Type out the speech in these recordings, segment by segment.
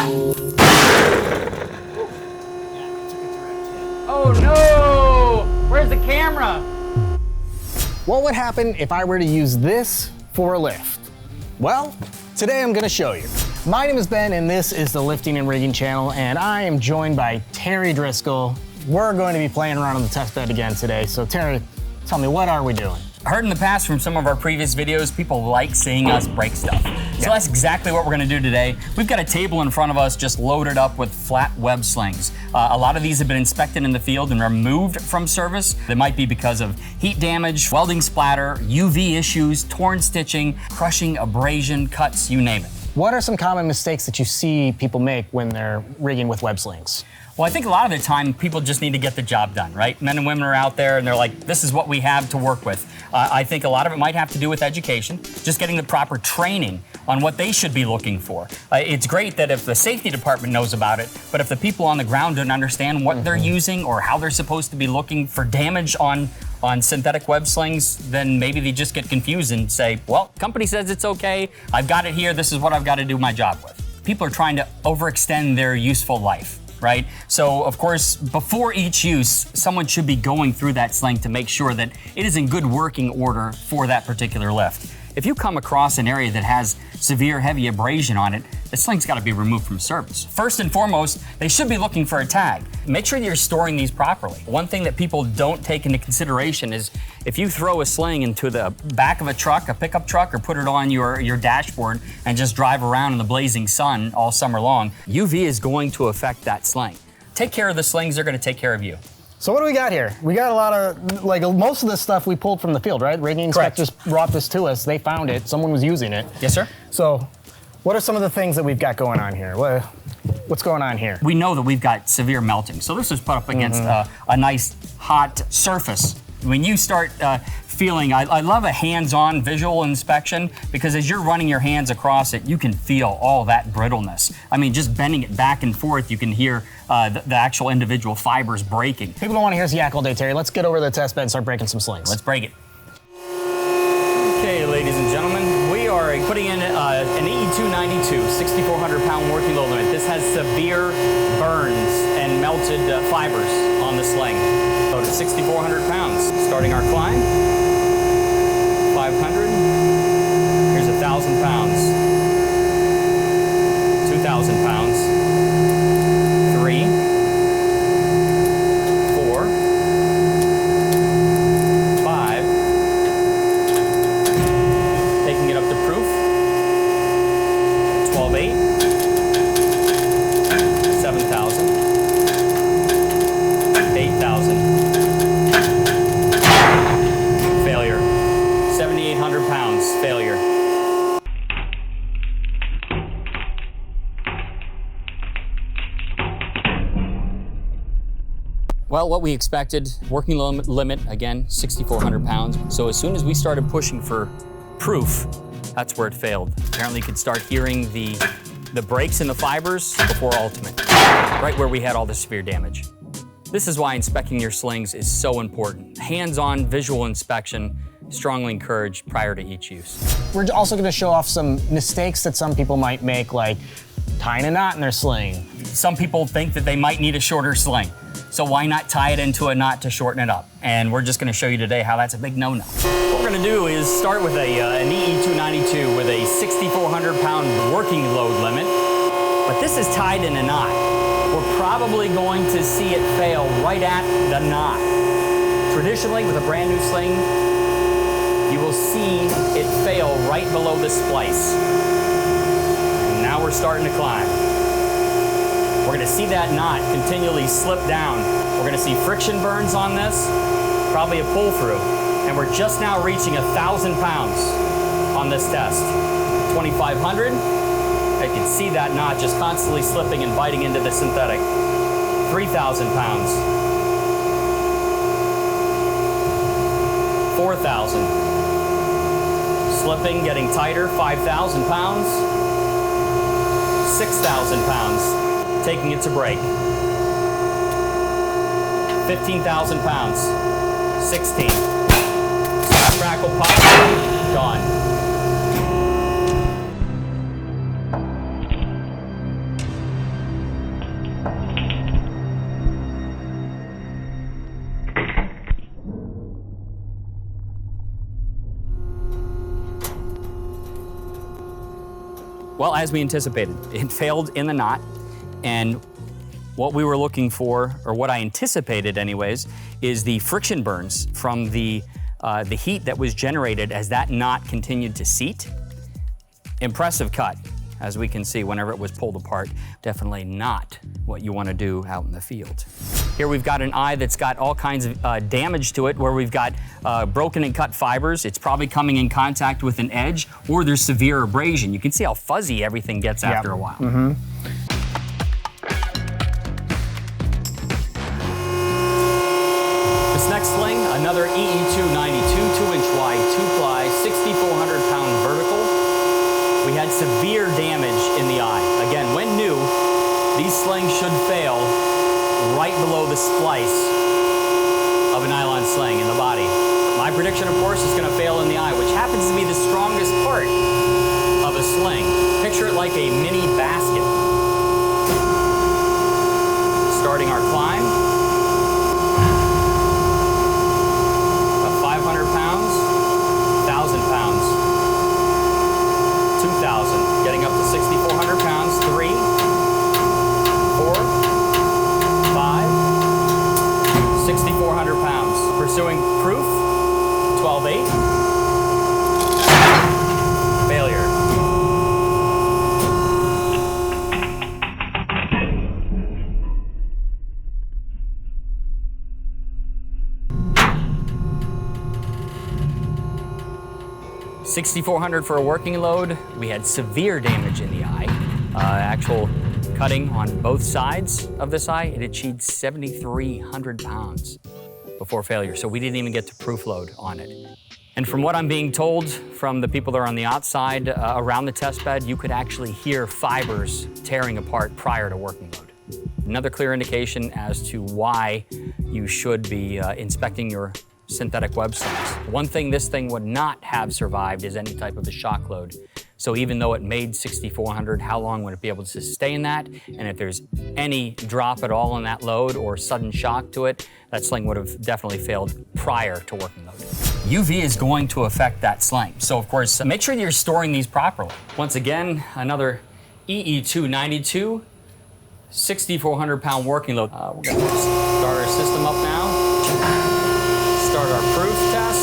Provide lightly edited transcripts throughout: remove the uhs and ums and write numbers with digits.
Oh no! Where's the camera? What would happen if I were to use this for a lift? Well, today I'm gonna show you. My name is Ben and this is the Lifting and Rigging channel, and I am joined by Terry Driscoll. We're going to be playing around on the test bed again today. So Terry, tell me, what are we doing? I heard in the past from some of our previous videos, people like seeing us break stuff. So that's exactly what we're gonna do today. We've got a table in front of us just loaded up with flat web slings. A lot of these have been inspected in the field and removed from service. They might be because of heat damage, welding splatter, UV issues, torn stitching, crushing, abrasion, cuts, you name it. What are some common mistakes that you see people make when they're rigging with web slings? Well, I think a lot of the time people just need to get the job done, right? Men and women are out there and they're like, this is what we have to work with. I think a lot of it might have to do with education, just getting the proper training on what they should be looking for. It's great that if the safety department knows about it, but if the people on the ground don't understand what they're using or how they're supposed to be looking for damage on synthetic web slings, then maybe they just get confused and say, well, company says it's okay, I've got it here, this is what I've got to do my job with. People are trying to overextend their useful life, right? So of course, before each use, someone should be going through that sling to make sure that it is in good working order for that particular lift. If you come across an area that has severe heavy abrasion on it, the sling's got to be removed from service. First and foremost, they should be looking for a tag. Make sure you're storing these properly. One thing that people don't take into consideration is if you throw a sling into the back of a truck, a pickup truck, or put it on your dashboard and just drive around in the blazing sun all summer long, UV is going to affect that sling. Take care of the slings, they're going to take care of you. So what do we got here? We got a lot of, like most of this stuff we pulled from the field, right? Rigging inspectors brought this to us. They found it. Someone was using it. Yes, sir. So what are some of the things that we've got going on here? What's going on here? We know that we've got severe melting. So this is put up against a nice hot surface. When you start feeling, I love a hands-on visual inspection because as you're running your hands across it, you can feel all that brittleness. I mean, just bending it back and forth, you can hear the actual individual fibers breaking. People don't want to hear us yak all day, Terry. Let's get over to the test bed and start breaking some slings. Let's break it. Okay, ladies and gentlemen, we are putting in an EE292, 6,400 pound working load limit. This has severe burns and melted fibers on the sling. So it's 6,400 pounds. Starting our climb, 500, here's 1,000 pounds, 2,000 pounds, 3, 4, 5, taking it up to proof, 12,800, 7,000, 8,000, failure, 7,800 pounds, failure. Well, what we expected, working limit, again, 6,400 pounds. So as soon as we started pushing for proof, that's where it failed. Apparently you could start hearing the breaks in the fibers before ultimate, right where we had all the severe damage. This is why inspecting your slings is so important. Hands-on visual inspection, strongly encouraged prior to each use. We're also going to show off some mistakes that some people might make, like tying a knot in their sling. Some people think that they might need a shorter sling. So why not tie it into a knot to shorten it up? And we're just gonna show you today how that's a big no-no. What we're gonna do is start with an EE292 with a 6,400 pound working load limit, but this is tied in a knot. We're probably going to see it fail right at the knot. Traditionally, with a brand new sling, you will see it fail right below the splice. And now we're starting to climb. We're gonna see that knot continually slip down. We're gonna see friction burns on this, probably a pull through. And we're just now reaching 1,000 pounds on this test. 2,500, I can see that knot just constantly slipping and biting into the synthetic. 3,000 pounds. 4,000. Slipping, getting tighter, 5,000 pounds. 6,000 pounds. Taking it to break. 15,000 pounds. 16. Crackle, pop, gone. Well, as we anticipated, it failed in the knot, and what we were looking for, or what I anticipated anyways, is the friction burns from the heat that was generated as that knot continued to seat. Impressive cut, as we can see whenever it was pulled apart. Definitely not what you want to do out in the field. Here we've got an eye that's got all kinds of damage to it, where we've got broken and cut fibers. It's probably coming in contact with an edge, or there's severe abrasion. You can see how fuzzy everything gets after a while. Mm-hmm. This next sling, another EE292, 2-inch wide, 2-ply, 6,400-pound vertical. We had severe damage in the eye. Again, when new, these slings should fail right below the splice of a nylon sling in the body. My prediction, of course, is gonna fail in the eye, which happens to be the strongest part of a sling. Picture it like a mini basket. Starting our climb. About 500 pounds, 1,000 pounds, 2,000, getting up to 6,400 pounds, 3, 4, 5, 6,400 pounds. Pursuing proof, 12.8, failure. $6,400 for a working load. We had severe damage in the eye. Actual cutting on both sides of this eye. It achieved 7,300 pounds before failure, so we didn't even get to proof load on it. And from what I'm being told from the people that are on the outside around the test bed, you could actually hear fibers tearing apart prior to working load. Another clear indication as to why you should be inspecting your synthetic web slings. One thing this thing would not have survived is any type of a shock load. So even though it made 6,400, how long would it be able to sustain that? And if there's any drop at all on that load or sudden shock to it, that sling would have definitely failed prior to working load. UV is going to affect that sling. So of course, make sure you're storing these properly. Once again, another EE292, 6,400 pound working load. We're gonna start our system up now. Start our proof test.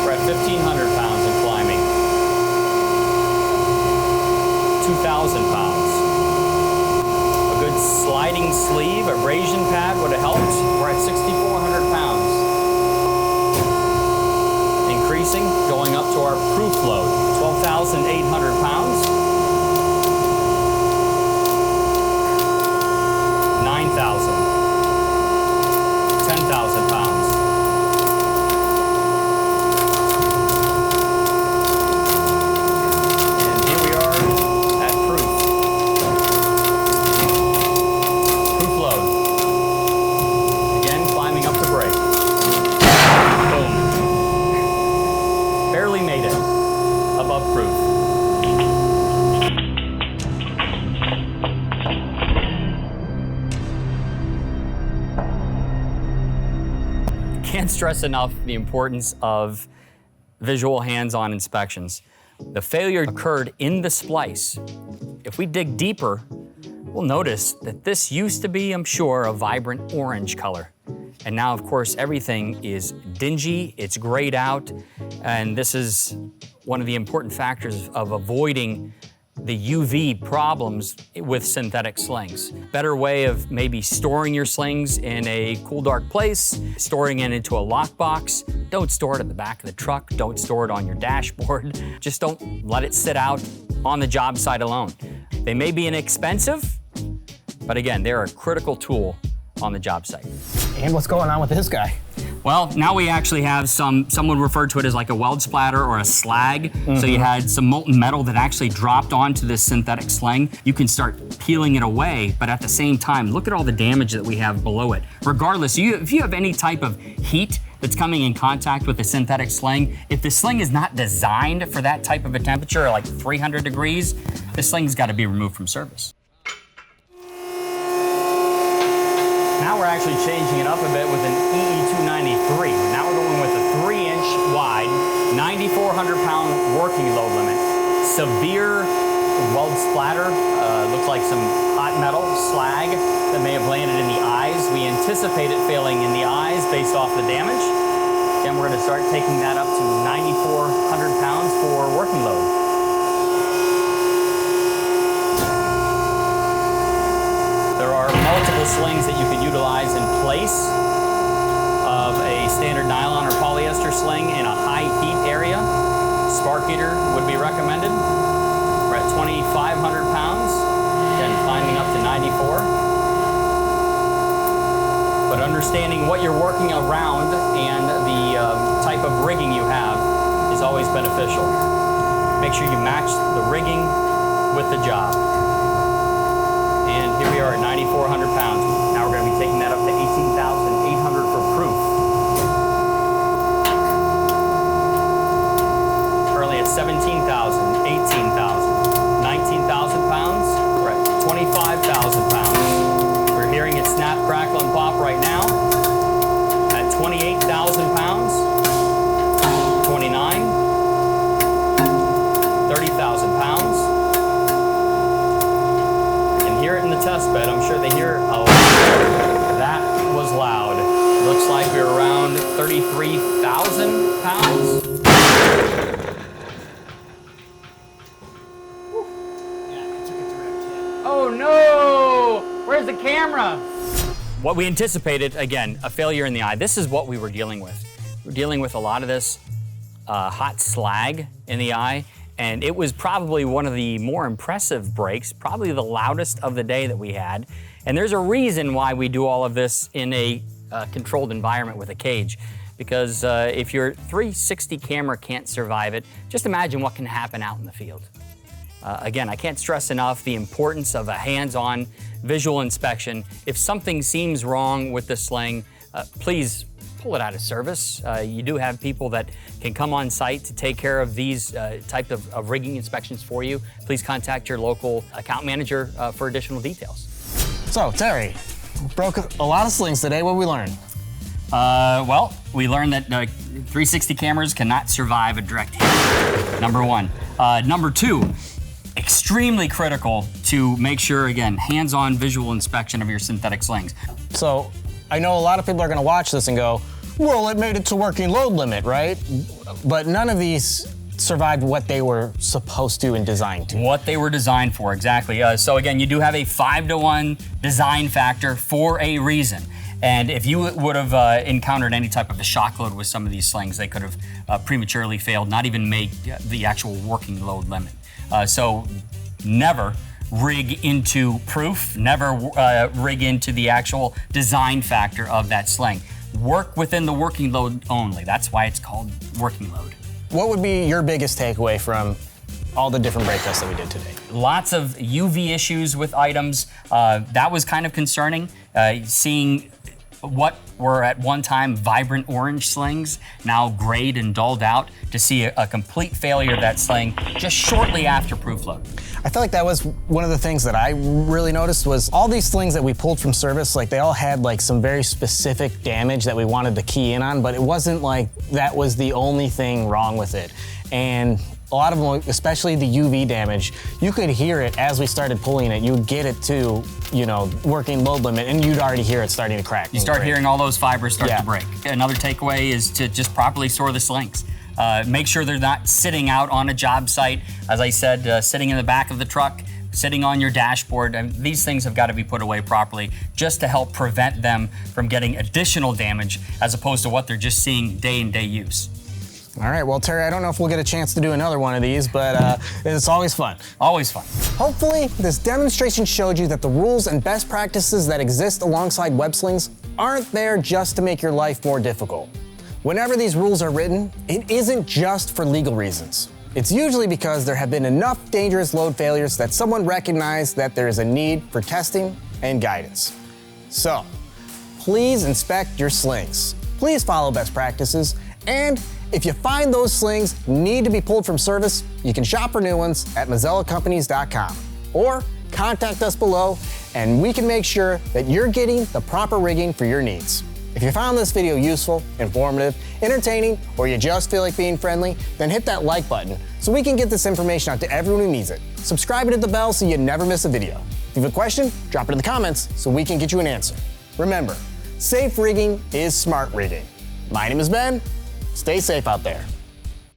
We're at 1,500 pounds and climbing. 2,000 pounds. A good sliding sleeve, abrasion pad would have helped. We're at 6,400 pounds. Increasing, going up to our proof load, 12,800 pounds. 9,000. 10,000 pounds. And here we are at proof. Proof load. Again, climbing up the brake. Boom. Barely made it above proof. Can't stress enough the importance of visual hands-on inspections. The failure occurred in the splice. If we dig deeper, we'll notice that this used to be, I'm sure, a vibrant orange color. And now, of course, everything is dingy, it's grayed out, and this is one of the important factors of avoiding the UV problems with synthetic slings. Better way of maybe storing your slings in a cool, dark place, storing it into a lockbox. Don't store it at the back of the truck. Don't store it on your dashboard. Just don't let it sit out on the job site alone. They may be inexpensive, but again, they're a critical tool on the job site. And what's going on with this guy? Well, now we actually have someone referred to it as like a weld splatter or a slag. Mm-hmm. So you had some molten metal that actually dropped onto this synthetic sling. You can start peeling it away, but at the same time, look at all the damage that we have below it. Regardless, if you have any type of heat that's coming in contact with the synthetic sling, if the sling is not designed for that type of a temperature, like 300 degrees, the sling's gotta be removed from service. Now we're actually changing it up a bit with an EE293. Now we're going with a 3-inch wide, 9,400 pound working load limit, severe weld splatter. Looks like some hot metal slag that may have landed in the eyes. We anticipate it failing in the eyes based off the damage. Again, we're going to start taking that up to 9,400 pounds for working load. There are multiple slings that you could utilize in place of a standard nylon or polyester sling in a high heat area. Spark heater would be recommended. We're at 2,500 pounds, again climbing up to 94. But understanding what you're working around and the type of rigging you have is always beneficial. Make sure you match the rigging with the job. And here we are at 9,400 pounds. Now we're going to be taking that up to 18,800 for proof. Currently at 17,000, 18,000, 19,000 pounds. We're at 25,000 pounds. We're hearing it snap, crackle, and pop right now. At 28,000 pounds, 29, 30,000 pounds. Hear it in the test bed. I'm sure they hear it a lot. That was loud. Looks like we're around 33,000 pounds. Oh no! Where's the camera? What we anticipated, again, a failure in the eye. This is what we were dealing with. We're dealing with a lot of this hot slag in the eye. And it was probably one of the more impressive breaks, probably the loudest of the day that we had. And there's a reason why we do all of this in a controlled environment with a cage. Because if your 360 camera can't survive it, just imagine what can happen out in the field. Again, I can't stress enough the importance of a hands-on visual inspection. If something seems wrong with the sling, please pull it out of service. You do have people that can come on site to take care of these type of rigging inspections for you. Please contact your local account manager for additional details. So, Terry, broke a lot of slings today. What did we learn? Well, we learned that 360 cameras cannot survive a direct hit, number one. Number two, extremely critical to make sure, again, hands-on visual inspection of your synthetic slings. So, I know a lot of people are gonna watch this and go, well, it made it to working load limit, right? But none of these survived what they were supposed to and designed to. What they were designed for, exactly. So again, you do have a 5-to-1 design factor for a reason. And if you would have encountered any type of a shock load with some of these slings, they could have prematurely failed, not even make the actual working load limit. So never rig into proof, never rig into the actual design factor of that sling. Work within the working load only. That's why it's called working load. What would be your biggest takeaway from all the different brake tests that we did today? Lots of UV issues with items. That was kind of concerning, seeing what were at one time vibrant orange slings, now grayed and dulled out, to see a complete failure of that sling just shortly after proof load. I feel like that was one of the things that I really noticed was all these slings that we pulled from service, like they all had like some very specific damage that we wanted to key in on, but it wasn't like that was the only thing wrong with it. And a lot of them, especially the UV damage, you could hear it as we started pulling it. You would get it to, you know, working load limit, and you'd already hear it starting to crack. You start hearing all those fibers start to break. Another takeaway is to just properly store the slings. Make sure they're not sitting out on a job site. As I said, sitting in the back of the truck, sitting on your dashboard. And these things have got to be put away properly just to help prevent them from getting additional damage as opposed to what they're just seeing day in day use. All right, well, Terry, I don't know if we'll get a chance to do another one of these, but it's always fun. Always fun. Hopefully, this demonstration showed you that the rules and best practices that exist alongside web slings aren't there just to make your life more difficult. Whenever these rules are written, it isn't just for legal reasons. It's usually because there have been enough dangerous load failures that someone recognized that there is a need for testing and guidance. So, please inspect your slings. Please follow best practices, and if you find those slings need to be pulled from service, you can shop for new ones at MazellaCompanies.com or contact us below and we can make sure that you're getting the proper rigging for your needs. If you found this video useful, informative, entertaining, or you just feel like being friendly, then hit that like button so we can get this information out to everyone who needs it. Subscribe and hit the bell so you never miss a video. If you have a question, drop it in the comments so we can get you an answer. Remember, safe rigging is smart rigging. My name is Ben. Stay safe out there.